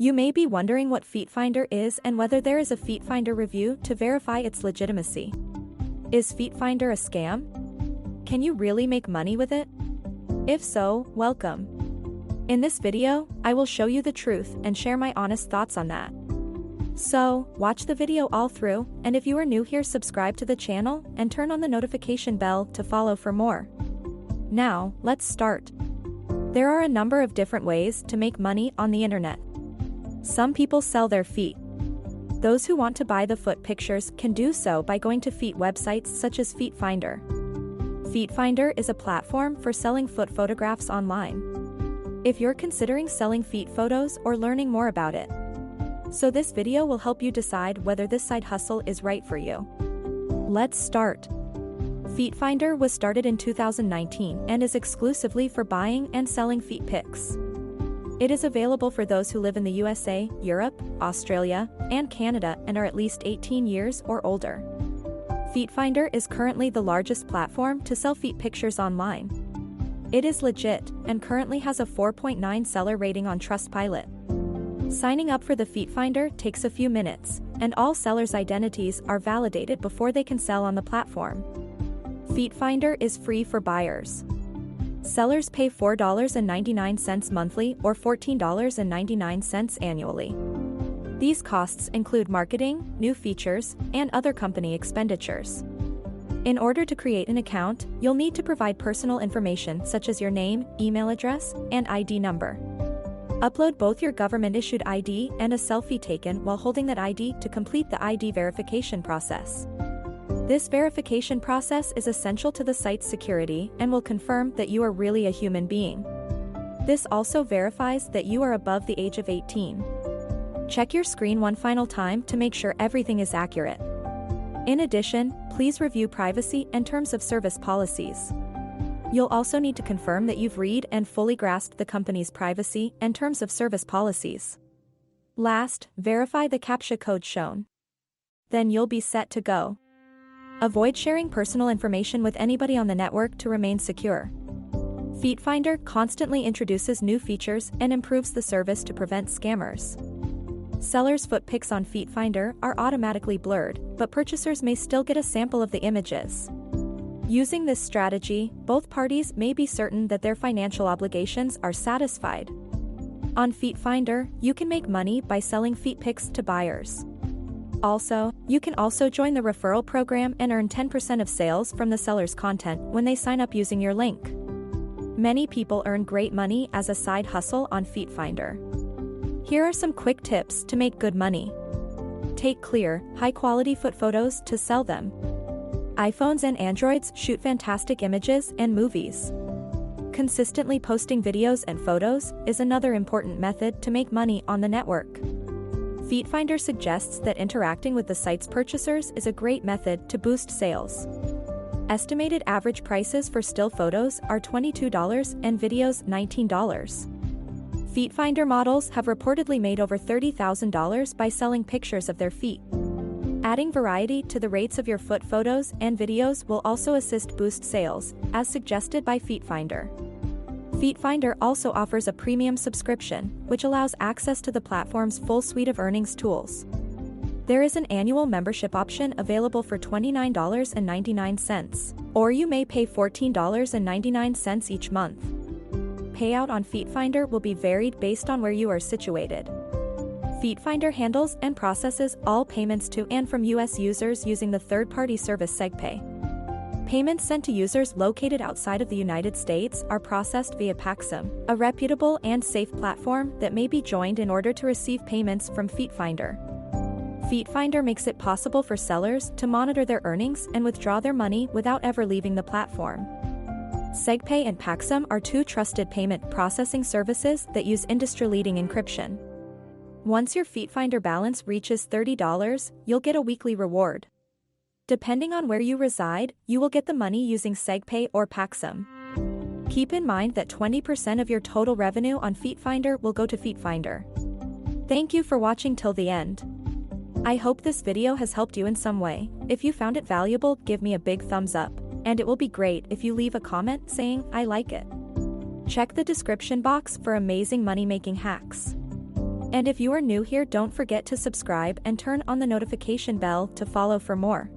You may be wondering what FeetFinder is and whether there is a FeetFinder review to verify its legitimacy. Is FeetFinder a scam? Can you really make money with it? If so, welcome. In this video, I will show you the truth and share my honest thoughts on that. So, watch the video all through, and if you are new here, subscribe to the channel and turn on the notification bell to follow for more. Now, let's start. There are a number of different ways to make money on the internet. Some people sell their feet. Those who want to buy the foot pictures can do so by going to feet websites such as FeetFinder. FeetFinder is a platform for selling foot photographs online. If you're considering selling feet photos or learning more about it, so this video will help you decide whether this side hustle is right for you. Let's start. FeetFinder was started in 2019 and is exclusively for buying and selling feet pics. It is available for those who live in the USA, Europe, Australia, and Canada and are at least 18 years or older. FeetFinder is currently the largest platform to sell feet pictures online. It is legit and currently has a 4.9 seller rating on Trustpilot. Signing up for the FeetFinder takes a few minutes, and all sellers' identities are validated before they can sell on the platform. FeetFinder is free for buyers. Sellers pay $4.99 monthly or $14.99 annually. These costs include marketing, new features, and other company expenditures. In order to create an account, you'll need to provide personal information such as your name, email address, and ID number. Upload both your government-issued ID and a selfie taken while holding that ID to complete the ID verification process. This verification process is essential to the site's security and will confirm that you are really a human being. This also verifies that you are above the age of 18. Check your screen one final time to make sure everything is accurate. In addition, please review privacy and terms of service policies. You'll also need to confirm that you've read and fully grasped the company's privacy and terms of service policies. Last, verify the CAPTCHA code shown. Then you'll be set to go. Avoid sharing personal information with anybody on the network to remain secure. FeetFinder constantly introduces new features and improves the service to prevent scammers. Sellers' foot pics on FeetFinder are automatically blurred, but purchasers may still get a sample of the images. Using this strategy, both parties may be certain that their financial obligations are satisfied. On FeetFinder, you can make money by selling feet pics to buyers. Also, you can also join the referral program and earn 10% of sales from the seller's content when they sign up using your link. Many people earn great money as a side hustle on FeetFinder. Here are some quick tips to make good money. Take clear, high-quality foot photos to sell them. iPhones and Androids shoot fantastic images and movies. Consistently posting videos and photos is another important method to make money on the network. FeetFinder suggests that interacting with the site's purchasers is a great method to boost sales. Estimated average prices for still photos are $22 and videos $19. FeetFinder models have reportedly made over $30,000 by selling pictures of their feet. Adding variety to the rates of your foot photos and videos will also assist boost sales, as suggested by FeetFinder. FeetFinder also offers a premium subscription, which allows access to the platform's full suite of earnings tools. There is an annual membership option available for $29.99, or you may pay $14.99 each month. Payout on FeetFinder will be varied based on where you are situated. FeetFinder handles and processes all payments to and from U.S. users using the third-party service SegPay. Payments sent to users located outside of the United States are processed via Paxum, a reputable and safe platform that may be joined in order to receive payments from FeetFinder. FeetFinder makes it possible for sellers to monitor their earnings and withdraw their money without ever leaving the platform. SegPay and Paxum are two trusted payment processing services that use industry-leading encryption. Once your FeetFinder balance reaches $30, you'll get a weekly reward. Depending on where you reside, you will get the money using SegPay or Paxum. Keep in mind that 20% of your total revenue on FeetFinder will go to FeetFinder. Thank you for watching till the end. I hope this video has helped you in some way. If you found it valuable, give me a big thumbs up, and it will be great if you leave a comment saying, "I like it." Check the description box for amazing money-making hacks. And if you are new here, don't forget to subscribe and turn on the notification bell to follow for more.